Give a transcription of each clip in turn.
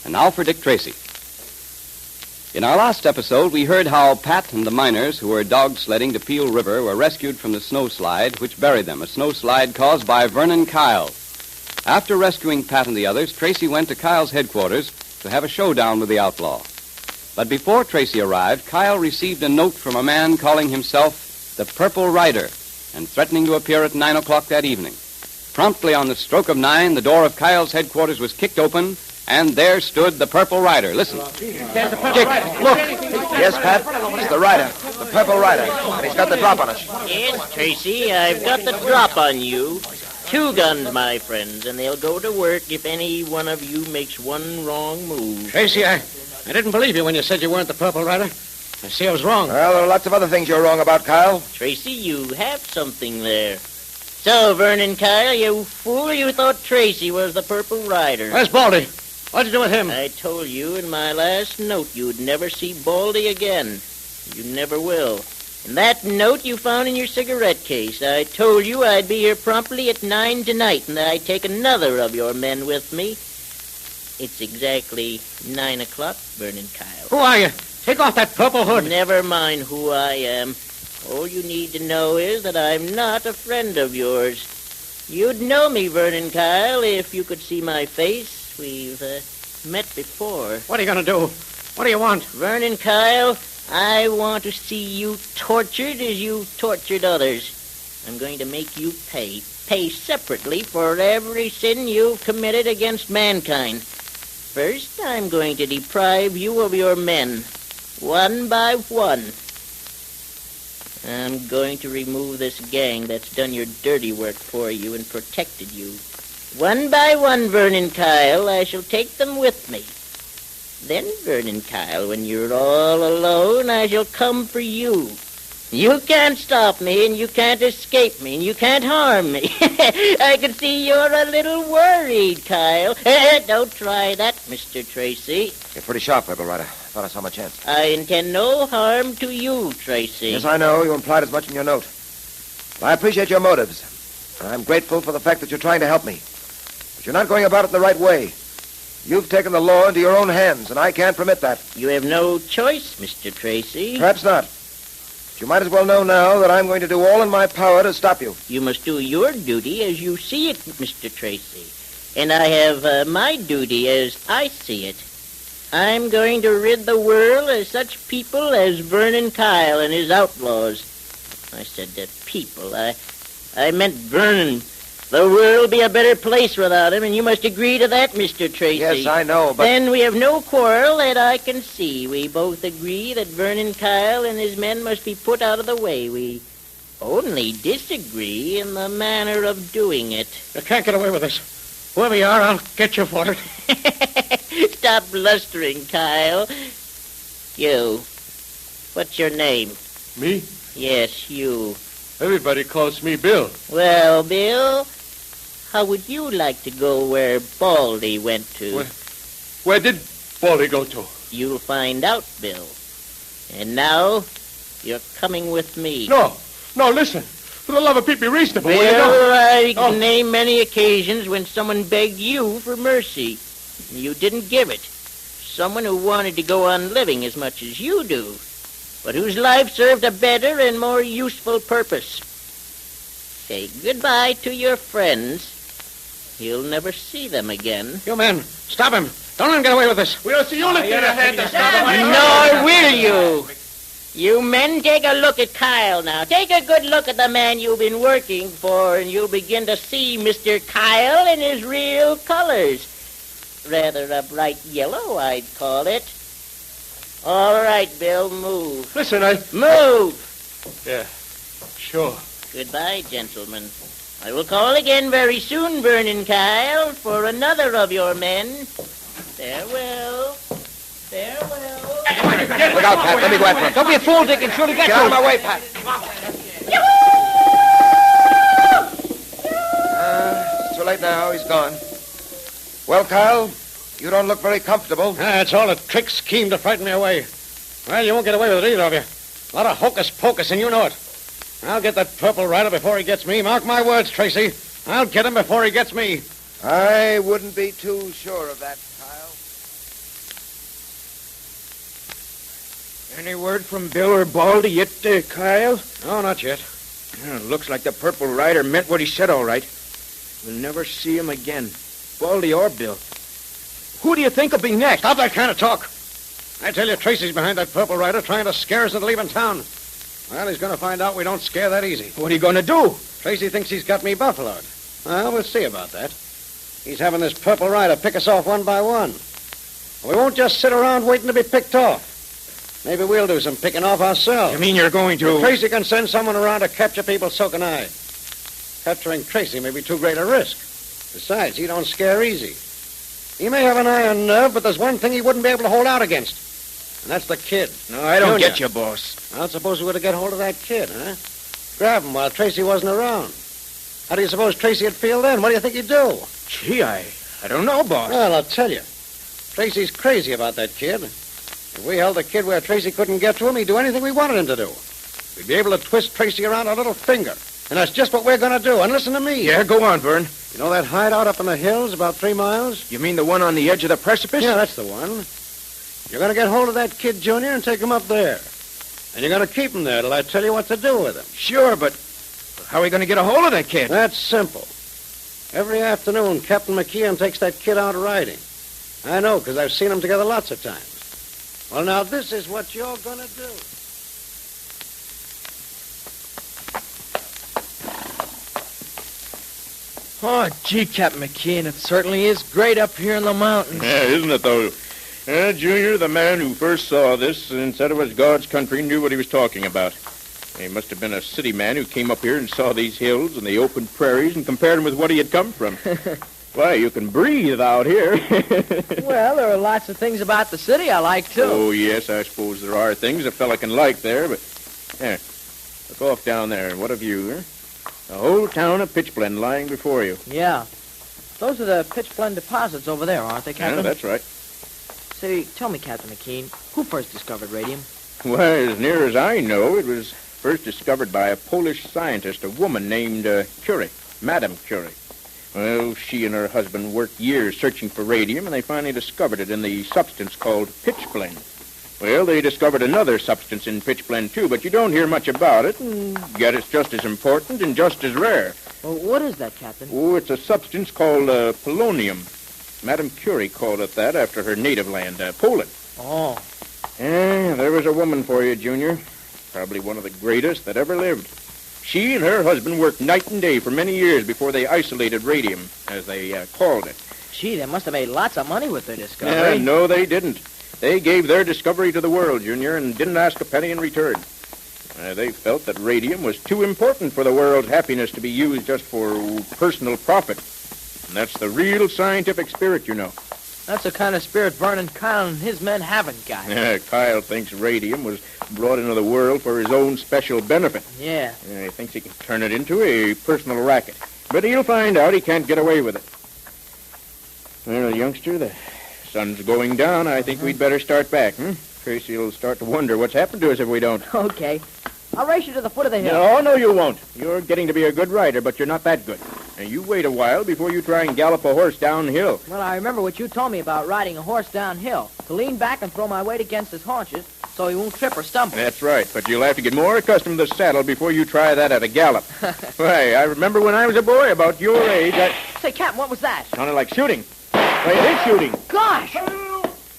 And now for Dick Tracy. In our last episode, we heard how Pat and the miners who were dog sledding to Peel River were rescued from the snowslide which buried them, a snowslide caused by Vernon Kyle. After rescuing Pat and the others, Tracy went to Kyle's headquarters to have a showdown with the outlaw. But before Tracy arrived, Kyle received a note from a man calling himself the Purple Rider and threatening to appear at 9 o'clock that evening. Promptly on the stroke of 9, the door of Kyle's headquarters was kicked open, and there stood the Purple Rider. Listen. Dick, look. Yes, Pat, he's the rider, the Purple Rider, and he's got the drop on us. Yes, Tracy, I've got the drop on you. 2 guns, my friends, and they'll go to work if any one of you makes one wrong move. Tracy, I didn't believe you when you said you weren't the Purple Rider. I see I was wrong. Well, there are lots of other things you're wrong about, Kyle. Tracy, you have something there. So, Vernon Kyle, you fool, you thought Tracy was the Purple Rider. Where's Baldy? What'd you do with him? I told you in my last note you'd never see Baldy again. You never will. In that note you found in your cigarette case, I told you I'd be here promptly at 9 tonight, and that I'd take another of your men with me. It's exactly 9 o'clock, Vernon Kyle. Who are you? Take off that purple hood. Never mind who I am. All you need to know is that I'm not a friend of yours. You'd know me, Vernon Kyle, if you could see my face. We've met before. What are you going to do? What do you want? Vernon Kyle, I want to see you tortured as you tortured others. I'm going to make you pay. Pay separately for every sin you've committed against mankind. First, I'm going to deprive you of your men, one by one. I'm going to remove this gang that's done your dirty work for you and protected you. One by one, Vernon Kyle, I shall take them with me. Then, Vernon Kyle, when you're all alone, I shall come for you. You can't stop me, and you can't escape me, and you can't harm me. I can see you're a little worried, Kyle. Don't try that, Mr. Tracy. You're pretty sharp, Purple Rider. I thought I saw my chance. I intend no harm to you, Tracy. Yes, I know. You implied as much in your note. I appreciate your motives. And I'm grateful for the fact that you're trying to help me. But you're not going about it in the right way. You've taken the law into your own hands, and I can't permit that. You have no choice, Mr. Tracy. Perhaps not. But you might as well know now that I'm going to do all in my power to stop you. You must do your duty as you see it, Mr. Tracy. And I have my duty as I see it. I'm going to rid the world of such people as Vernon Kyle and his outlaws. I said that people. I meant Vernon. The world will be a better place without him, and you must agree to that, Mr. Tracy. Yes, I know, but... Then we have no quarrel that I can see. We both agree that Vernon Kyle and his men must be put out of the way. We only disagree in the manner of doing it. You can't get away with this. Whoever you are, I'll get you for it. Stop blustering, Kyle. You. What's your name? Me? Yes, you. Everybody calls me Bill. Well, Bill, how would you like to go where Baldy went to? Where did Baldy go to? You'll find out, Bill. And now, you're coming with me. No, listen. For the love of Pete, be reasonable. Bill, I can name many occasions when someone begged you for mercy. And you didn't give it. Someone who wanted to go on living as much as you do, but whose life served a better and more useful purpose. Say goodbye to your friends. You'll never see them again. You men, stop him. Don't let him get away with this. We don't see you lifting your hand to stop him. Nor will you. You men, take a look at Kyle now. Take a good look at the man you've been working for, and you'll begin to see Mr. Kyle in his real colors. Rather a bright yellow, I'd call it. All right, Bill, move. Listen, Move! Yeah, sure. Goodbye, gentlemen. I will call again very soon, Vernon Kyle, for another of your men. Farewell. Farewell. Look out, Pat. Let me go after him. Don't be a fool, Dick. And surely get Get out of my way, Pat. It's too late now. He's gone. Well, Kyle, you don't look very comfortable. It's all a trick scheme to frighten me away. Well, you won't get away with it, either of you. A lot of hocus-pocus, and you know it. I'll get that Purple Rider before he gets me. Mark my words, Tracy. I'll get him before he gets me. I wouldn't be too sure of that, Kyle. Any word from Bill or Baldy yet, Kyle? No, not yet. Looks like the Purple Rider meant what he said, all right. We'll never see him again. Baldy or Bill. Who do you think will be next? Stop that kind of talk. I tell you, Tracy's behind that Purple Rider trying to scare us into leaving town. Well, he's going to find out we don't scare that easy. What are you going to do? Tracy thinks he's got me buffaloed. Well, we'll see about that. He's having this Purple Rider pick us off one by one. We won't just sit around waiting to be picked off. Maybe we'll do some picking off ourselves. You mean you're going to... If Tracy can send someone around to capture people, so can I. Capturing Tracy may be too great a risk. Besides, he don't scare easy. He may have an iron nerve, but there's one thing he wouldn't be able to hold out against. And that's the kid. No, I don't Junior. get you, boss. Well, suppose we were to get hold of that kid, huh? Grab him while Tracy wasn't around. How do you suppose Tracy would feel then? What do you think he'd do? Gee, I don't know, boss. Well, I'll tell you. Tracy's crazy about that kid. If we held the kid where Tracy couldn't get to him, he'd do anything we wanted him to do. We'd be able to twist Tracy around a little finger. And that's just what we're going to do. And listen to me. Yeah, go on, Vern. You know that hideout up in the hills about 3 miles? You mean the one on the edge of the precipice? Yeah, that's the one. You're going to get hold of that kid, Junior, and take him up there. And you're going to keep him there till I tell you what to do with him. Sure, but how are we going to get a hold of that kid? That's simple. Every afternoon, Captain McKeon takes that kid out riding. I know, because I've seen them together lots of times. Well, now, this is what you're going to do. Oh, gee, Captain McKeon, it certainly is great up here in the mountains. Yeah, isn't it, though? Junior, the man who first saw this and said it was God's country, knew what he was talking about. He must have been a city man who came up here and saw these hills and the open prairies and compared them with what he had come from. Why, you can breathe out here. Well, there are lots of things about the city I like, too. Oh, yes, I suppose there are things a fella can like there, but... Here, look off down there. What a view, huh? The whole town of Pitchblende lying before you. Yeah. Those are the pitchblende deposits over there, aren't they, Captain? Yeah, that's right. Say, tell me, Captain McKean, who first discovered radium? Why, as near as I know, it was first discovered by a Polish scientist, a woman named Curie, Madame Curie. Well, she and her husband worked years searching for radium, and they finally discovered it in the substance called pitchblende. Well, they discovered another substance in pitchblende, too, but you don't hear much about it, and yet it's just as important and just as rare. Well, what is that, Captain? Oh, it's a substance called polonium. Madame Curie called it that after her native land, Poland. Oh. Yeah, there was a woman for you, Junior. Probably one of the greatest that ever lived. She and her husband worked night and day for many years before they isolated radium, as they called it. Gee, they must have made lots of money with their discovery. No, they didn't. They gave their discovery to the world, Junior, and didn't ask a penny in return. They felt that radium was too important for the world's happiness to be used just for personal profit. And that's the real scientific spirit, you know. That's the kind of spirit Vernon Kyle and his men haven't got. Kyle thinks radium was brought into the world for his own special benefit. Yeah. He thinks he can turn it into a personal racket. But he'll find out he can't get away with it. Well, youngster, the sun's going down. I think we'd better start back, Tracy will start to wonder what's happened to us if we don't. Okay. I'll race you to the foot of the hill. No, you won't. You're getting to be a good rider, but you're not that good. Now, you wait a while before you try and gallop a horse downhill. Well, I remember what you told me about riding a horse downhill. To lean back and throw my weight against his haunches so he won't trip or stumble. That's right, but you'll have to get more accustomed to the saddle before you try that at a gallop. Why, I remember when I was a boy about your age, Say, Captain, what was that? sounded like shooting. Why, it is shooting. Gosh!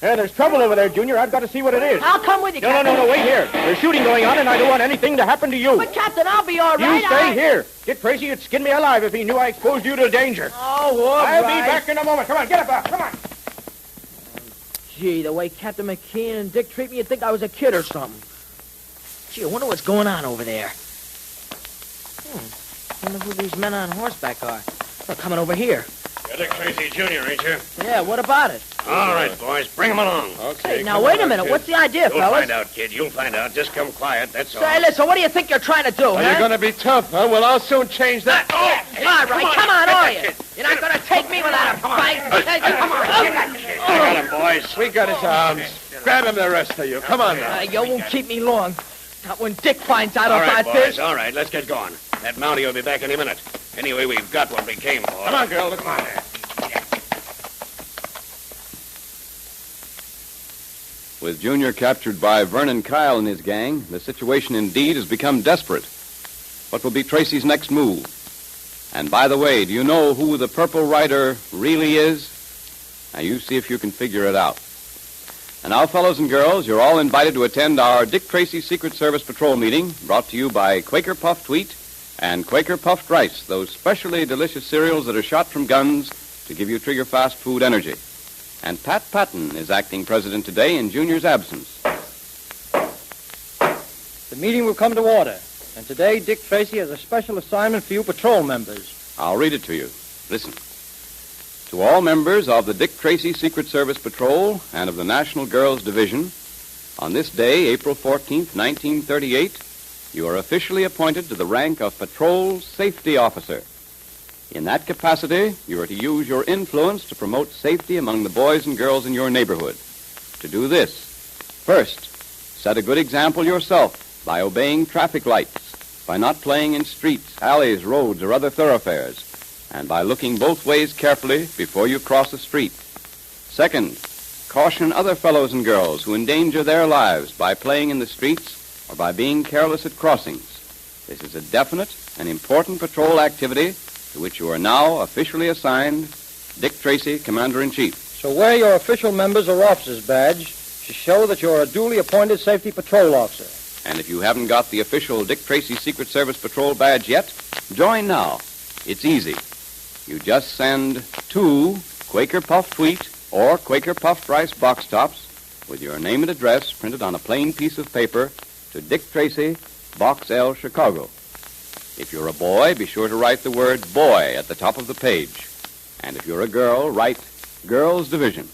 Hey, there's trouble over there, Junior. I've got to see what it is. I'll come with you, No, Captain. wait here. There's shooting going on, and I don't want anything to happen to you. But, Captain, I'll be all right. You stay here. Get Tracy. It'd skin me alive if he knew I exposed you to danger. Oh, all I'll right. be back in a moment. Come on, get up, come on. Gee, the way Captain McKean and Dick treat me, you'd think I was a kid or something. Gee, I wonder what's going on over there. Wonder who these men on horseback are. They're coming over here. You're Dick Tracy, Jr., ain't you? Yeah, what about it? All right, boys, bring him along. Hey, now, wait a minute. What's the idea, You'll fellas? find out, kid. You'll find out. Just come quiet, that's all. Say, listen, what do you think you're trying to do, Are huh? you going to be tough, huh? Well, I'll soon change that. All right, come on, are you? You're not going to take me without a fight? Come on. I got him, boys. We got his arms. Grab him, the rest of you. Come on now. You won't keep me long. Not when Dick finds out All right, about boys, this. all right. Let's get going. That Mountie will be back any minute. Anyway, we've got what we came for. Come on, girl. Come on there. With Junior captured by Vernon Kyle and his gang, the situation indeed has become desperate. What will be Tracy's next move? And by the way, do you know who the Purple Rider really is? Now, you see if you can figure it out. And now, fellows and girls, you're all invited to attend our Dick Tracy Secret Service Patrol meeting, brought to you by Quaker Puffed Wheat and Quaker Puffed Rice, those specially delicious cereals that are shot from guns to give you trigger-fast food energy. And Pat Patton is acting president today in Junior's absence. The meeting will come to order. And today, Dick Tracy has a special assignment for you patrol members. I'll read it to you. Listen. To all members of the Dick Tracy Secret Service Patrol and of the National Girls Division, on this day, April 14th, 1938, you are officially appointed to the rank of Patrol Safety Officer. In that capacity, you are to use your influence to promote safety among the boys and girls in your neighborhood. To do this, first, set a good example yourself by obeying traffic lights, by not playing in streets, alleys, roads, or other thoroughfares, and by looking both ways carefully before you cross the street. Second, caution other fellows and girls who endanger their lives by playing in the streets or by being careless at crossings. This is a definite and important patrol activity to which you are now officially assigned, Dick Tracy, Commander-in-Chief. So wear your official members or officers badge to show that you're a duly appointed safety patrol officer. And if you haven't got the official Dick Tracy Secret Service Patrol badge yet, join now. It's easy. You just send 2 Quaker Puffed Wheat or Quaker Puffed Rice box tops with your name and address printed on a plain piece of paper to Dick Tracy, Box L, Chicago. If you're a boy, be sure to write the word boy at the top of the page. And if you're a girl, write Girls Division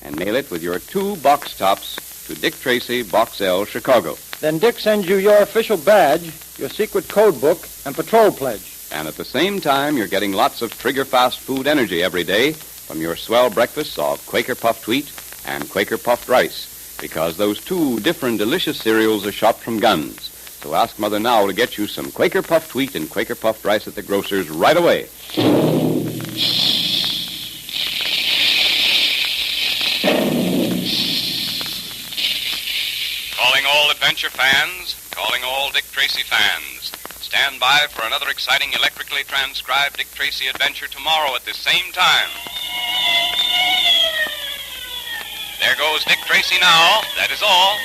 and mail it with your 2 box tops to Dick Tracy, Box L, Chicago. Then Dick sends you your official badge, your secret code book, and patrol pledge. And at the same time, you're getting lots of trigger-fast food energy every day from your swell breakfasts of Quaker Puffed Wheat and Quaker Puffed Rice, because those 2 different delicious cereals are shot from guns. So ask Mother now to get you some Quaker Puffed Wheat and Quaker Puffed Rice at the grocer's right away. Calling all adventure fans, calling all Dick Tracy fans. Stand by for another exciting electrically transcribed Dick Tracy adventure tomorrow at this same time. There goes Dick Tracy now. That is all.